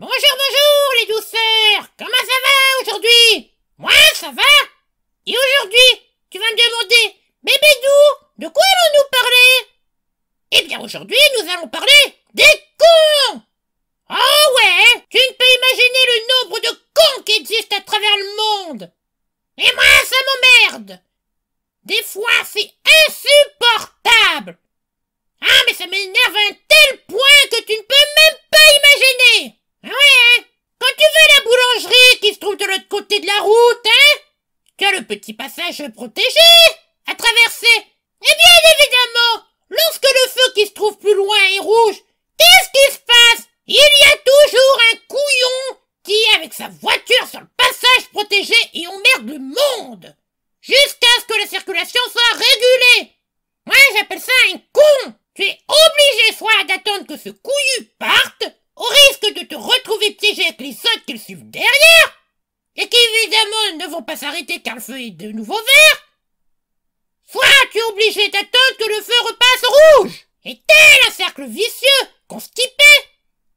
Bonjour, bonjour les douceurs. Comment ça va aujourd'hui? Moi, ça va. Et aujourd'hui, tu vas me demander, Bébédou, de quoi allons-nous parler? Eh bien aujourd'hui, nous allons parler des cons. Oh ouais, tu ne peux imaginer le nombre de cons qui existent à travers le monde. Et moi, ça m'emmerde. Des fois, c'est insupportable. Ah, mais ça m'énerve à un tel point que tu ne peux même pas imaginer. Ah ouais, hein? Quand tu vas à la boulangerie qui se trouve de l'autre côté de la route, hein, tu as le petit passage protégé à traverser. Et bien évidemment, lorsque le feu qui se trouve plus loin est rouge, qu'est-ce qui se passe? Il y a toujours un couillon qui est avec sa voiture sur le passage protégé et emmerde le monde. Jusqu'à ce que la circulation soit régulée. Moi, j'appelle ça un con. Tu es obligé soit d'attendre que ce couillu parte, au risque de te retrouver piégé avec les autres qui le suivent derrière, et qui évidemment ne vont pas s'arrêter car le feu est de nouveau vert, soit tu es obligé d'attendre que le feu repasse rouge. Et tel un cercle vicieux, constipé,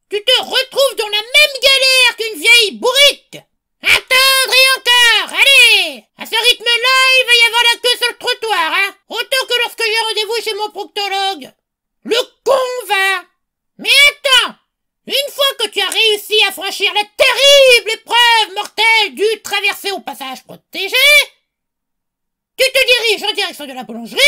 tu te retrouves dans la même galère qu'une vieille bourrique. Attendre et encore, allez! À ce rythme-là, il va y avoir la queue sur le trottoir, hein? Autant que lorsque j'ai rendez-vous chez mon proctologue. Le con va! Mais attends! Une fois que tu as réussi à franchir la terrible épreuve mortelle du traverser au passage protégé, tu te diriges en direction de la boulangerie,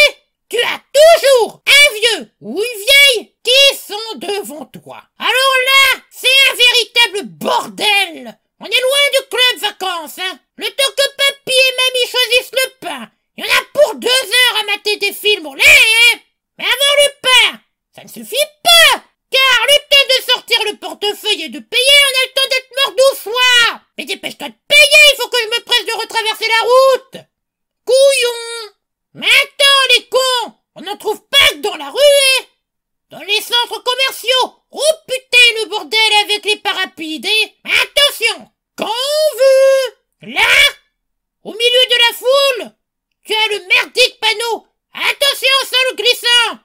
tu as toujours un vieux ou une vieille qui sont devant toi. Alors là, c'est un véritable bordel! On est loin du club vacances, hein. Le temps que papy et mamie choisissent le pain, il y en a pour 2 heures à mater des films au lait, hein. Mais avant le pain, ça ne suffit pas, car le temps de sortir le portefeuille et de payer, on a le temps d'être mort 12 fois. Mais dépêche-toi de payer, il faut que je me presse de retraverser la route. Couillon. Mais attends les cons, on n'en trouve pas que dans la rue, hein. Dans les centres commerciaux. Oh putain le bordel avec les parapides, hein. Mais attention, quand on veut. Là, au milieu de la foule, tu as le merdique panneau. Attention, sol glissant.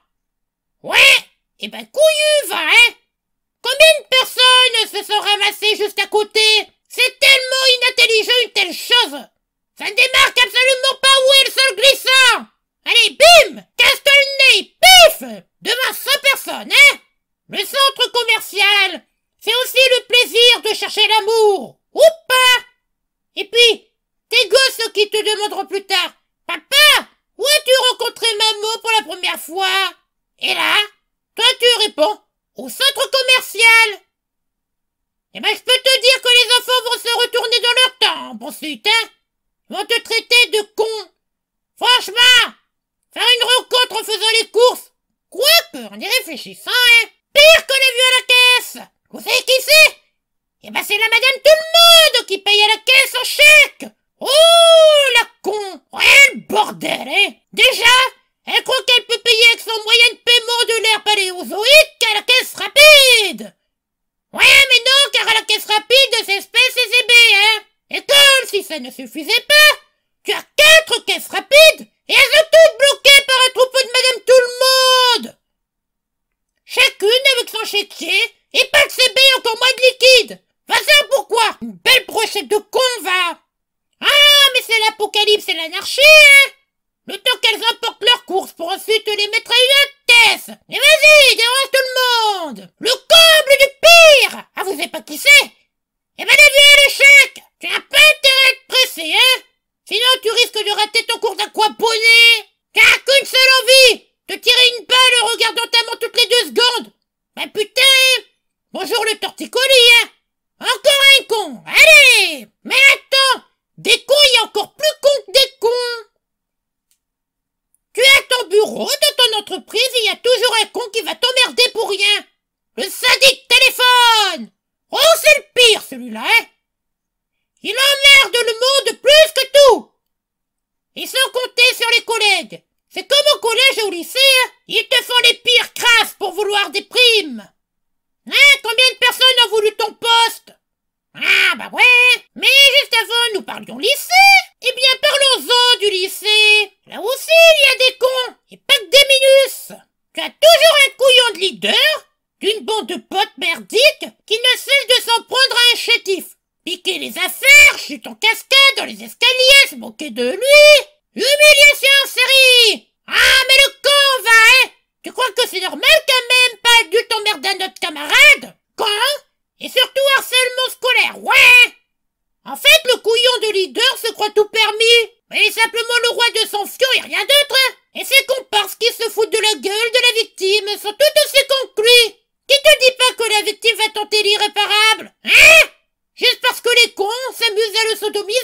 Ouais, et ben couillu va, hein. Combien de personnes se sont ramassées juste à côté? C'est tellement inintelligent une telle chose. Ça ne démarque absolument pas où est le sol glissant. Allez, bim, casse-toi le nez, pif, devant 100 personnes, hein. Le centre commercial, c'est aussi le plaisir de chercher l'amour, ou pas. Et puis, tes gosses qui te demanderont plus tard, papa, où as-tu rencontré maman pour la première fois? Et là, toi tu réponds, au centre commercial. Eh ben je peux te dire que les enfants vont se retourner dans leur temps ensuite, hein. Ils vont te traiter de con. Franchement, faire une rencontre en faisant les courses, quoique en y réfléchissant, hein, pire que les vieux à la caisse. Vous savez qui c'est? Eh ben c'est la madame tout le monde qui paye à la caisse en chèque. Oh la con. Ouais le bordel, hein. Déjà, elle croit qu'elle peut payer avec son moyen de paiement de l'air paléozoïque qu'à la caisse rapide. Ouais mais non, car à la caisse rapide c'est espèce et CB, hein. Et comme si ça ne suffisait pas, tu as 4 caisses rapides et elles sont toutes bloquées par un troupeau de madame tout le monde. Chacune avec son chéquier et pas de CB, encore moins de liquide. Va savoir pourquoi. Une belle brochette de cons va. Ah, mais c'est l'apocalypse et l'anarchie, hein. Le temps qu'elles emportent leurs courses pour ensuite les mettre à une caisse. Et vas-y, dérange tout le monde. Le comble du pire. Ah, vous savez pas qui c'est? Eh ben, la vie à l'échec. Tu n'as pas intérêt à te presser, hein. Sinon, tu risques de rater ton cours d'aquaponie. Car qu'une seule envie, de tirer une balle en regardant ta montre toutes les 2 secondes. Ben putain. Bonjour le torticolis, hein. Encore un con. Allez. Mais attends. Des cons, il y a encore plus cons que des cons. Tu es à ton bureau de ton entreprise et il y a toujours un con qui va t'emmerder pour rien. Le sadique téléphone. Oh, c'est le pire celui-là, hein. Il emmerde le monde plus que tout. Et sans compter sur les collègues. C'est comme au collège et au lycée, hein. Ils te font les pires crasses pour vouloir des primes. Hein, combien de personnes ont voulu ton poste? Ah bah ouais. Mais juste avant, nous parlions lycée. Eh bien, parlons-en du lycée. Là aussi, il y a des cons. Et pas que des minus. Tu as toujours un couillon de leader, d'une bande de potes merdiques qui ne cesse de s'en prendre affaires, chute en cascade dans les escaliers, se moquer de lui. Humiliation en série. Ah, mais le con va, hein? Tu crois que c'est normal quand même pas adulte emmerder notre camarade? Quand? Et surtout harcèlement scolaire, ouais! En fait, le couillon de leader se croit tout permis. Il est simplement le roi de son fion et rien d'autre. Et ses comparses qui se foutent de la gueule de la victime sont tout aussi conclus. Qui te dit pas que la victime va tenter l'irréparable? Hein? Juste parce que les cons s'amusent à le sodomiser?